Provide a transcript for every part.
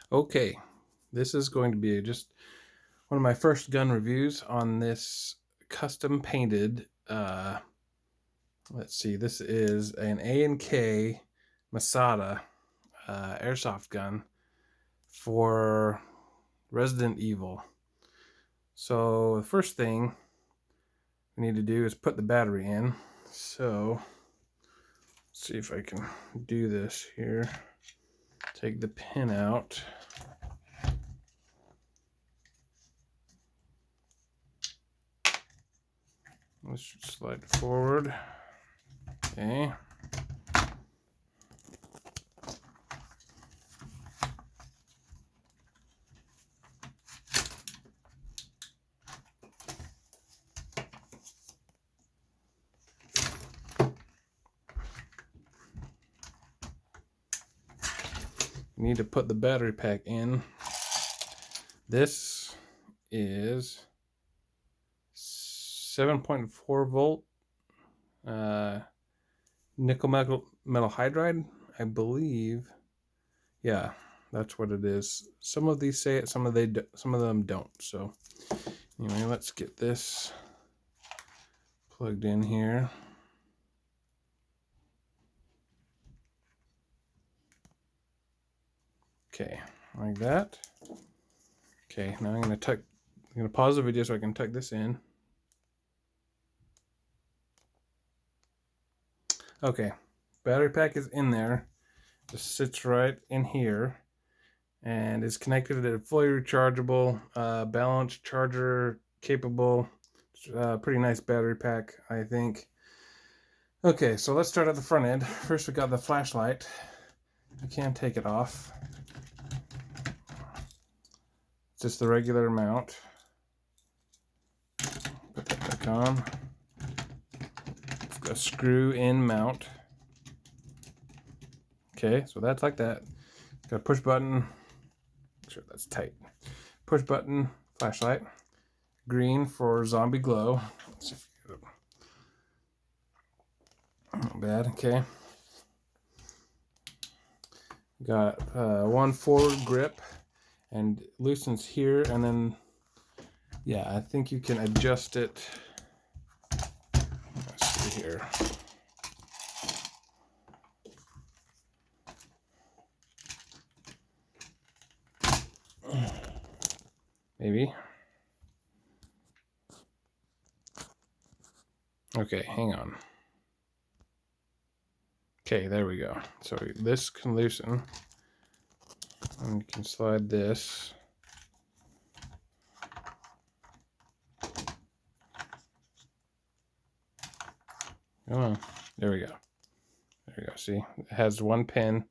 Okay, this is going to be just one of my first gun reviews on this custom painted, let's see, this is an A&K Masada airsoft gun for Resident Evil. So the first thing we need to do is put the battery in. So let's see if I can do this here. Take the pin out. Let's slide it forward. Okay. You need to put the battery pack in. This is 7.4 volt nickel metal hydride, I believe. Yeah, that's what it is. Some of these say it, some of them don't. So anyway, let's get this plugged in here. Okay, like that. Okay, now I'm gonna pause the video so I can tuck this in. Okay, battery pack is in there. Just sits right in here and is connected to a fully rechargeable, balanced charger capable. Pretty nice battery pack, I think. Okay, so let's start at the front end. First, we got the flashlight. You can take it off. It's just the regular mount. Put that back on. It's got a screw-in mount. Okay, so that's like that. Got a push button. Make sure that's tight. Push button, flashlight. Green for zombie glow. Let's see if we get it. Not bad, okay. Got one forward grip and loosens here, and then yeah, I think you can adjust it. Let's see here. Maybe. Okay, hang on. Okay, there we go. So this can loosen, and you can slide this. Come on. There we go. There we go. See, it has one pin.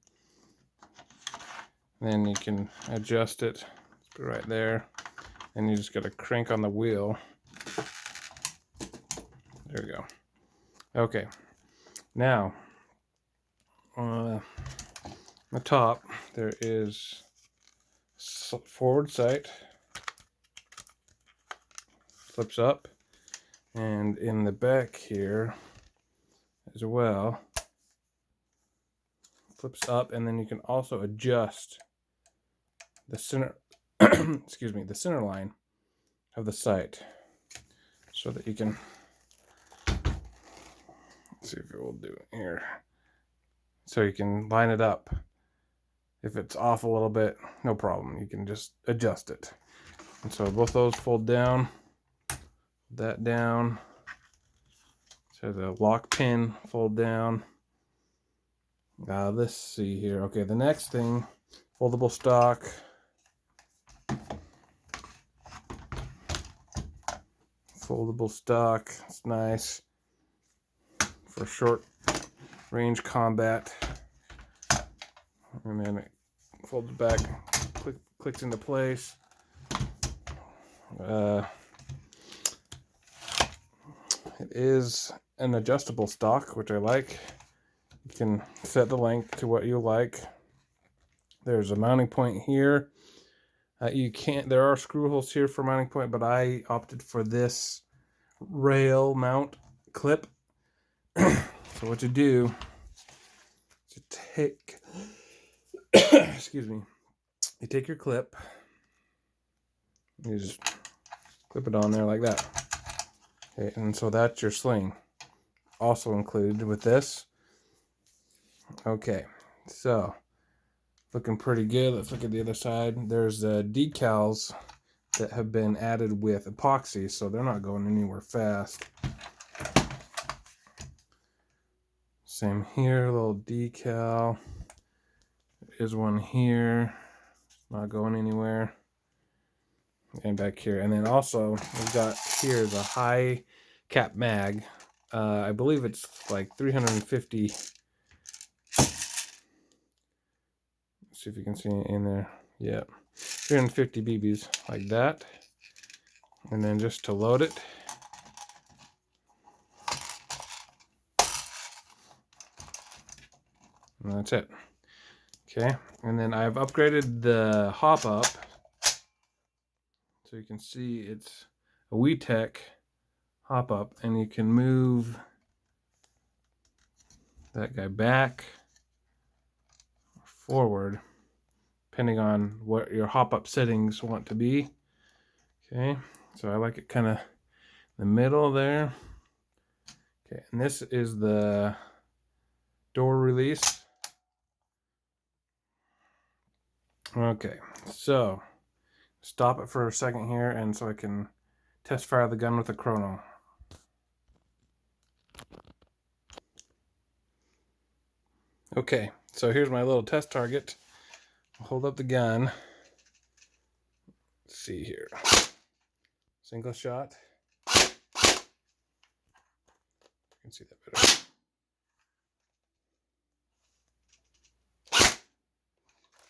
Then you can adjust it. Put it right there. And you just got to crank on the wheel. There we go. Okay. Now, on the top, there is forward sight. Flips up. And in the back here as well, flips up, and then you can also adjust the center excuse me, the center line of the sight so that you can, let's see if it will do it here, so you can line it up. If it's off a little bit, no problem, you can just adjust it. And so both those fold down, that down, so the lock pin fold down. Let's see here. Okay, the next thing, foldable stock. Foldable stock. It's nice for short range combat. And then it folds back, clicks into place. It is an adjustable stock, which I like. You can set the length to what you like. There's a mounting point here. There are screw holes here for mounting point, but I opted for this rail mount clip. So what you do is you take, excuse me, you take your clip, you just clip it on there like that. Okay, and so that's your sling. Also included with this. Okay, so looking pretty good. Let's look at the other side. There's decals that have been added with epoxy, so they're not going anywhere fast. Same here, a little decal. There is one here, not going anywhere. And back here, and then also we've got here the high cap mag. I believe it's like 350. Let's see if you can see it in there. Yeah, 350 BBs like that. And then just to load it, and that's it. Okay, and then I've upgraded the hop up, so you can see it's a WeTech hop up, and you can move that guy back or forward depending on what your hop up settings want to be. Okay, so I like it kind of in the middle there. Okay, and this is the door release. Okay, so stop it for a second here, and so I can test fire the gun with a chrono. Okay, so here's my little test target. I'll hold up the gun. Let's see here. Single shot. You can see that better.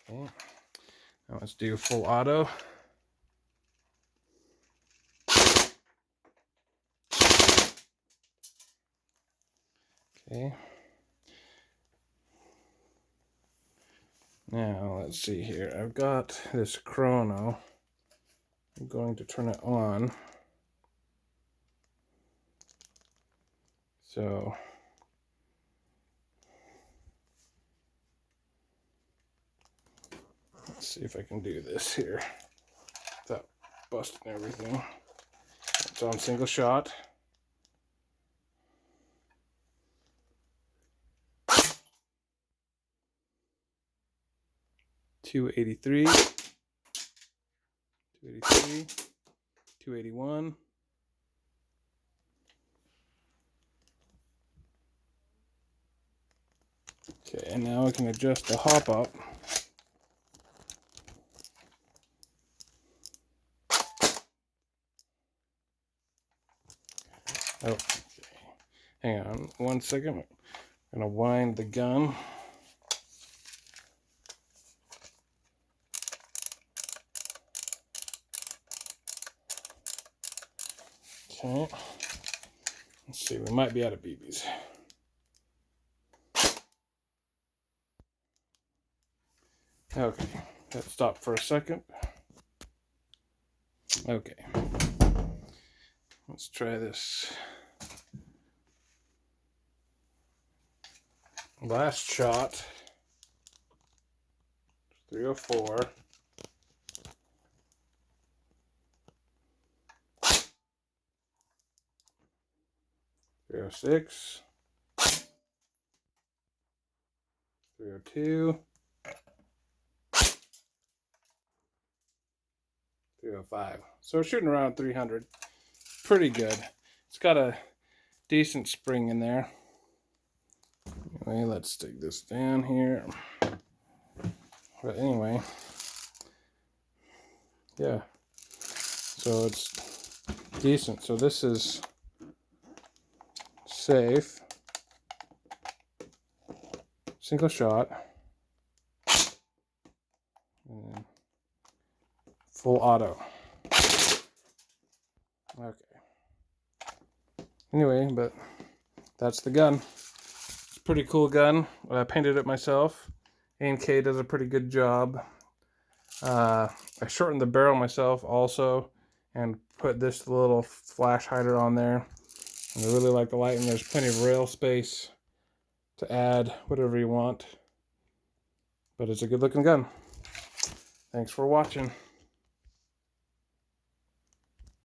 Okay. Now let's do full auto. Okay. Now let's see here. I've got this chrono. I'm going to turn it on. So let's see if I can do this here without busting everything. It's on single shot. .283, 283, 281. Okay, and now I can adjust the hop up. Oh, okay. Hang on 1 second. I'm gonna wind the gun. Okay. Let's see, we might be out of BBs. Okay, let's stop for a second. Okay. Let's try this. Last shot. 304. 306. 302. 305. So we're shooting around 300. Pretty good. It's got a decent spring in there. Anyway, let's take this down here. But anyway, yeah. So it's decent. So this is safe. Single shot. And full auto. Okay. Anyway, but that's the gun. It's a pretty cool gun. I painted it myself. A&K does a pretty good job. I shortened the barrel myself also and put this little flash hider on there. And I really like the light, and there's plenty of rail space to add whatever you want. But it's a good looking gun. Thanks for watching.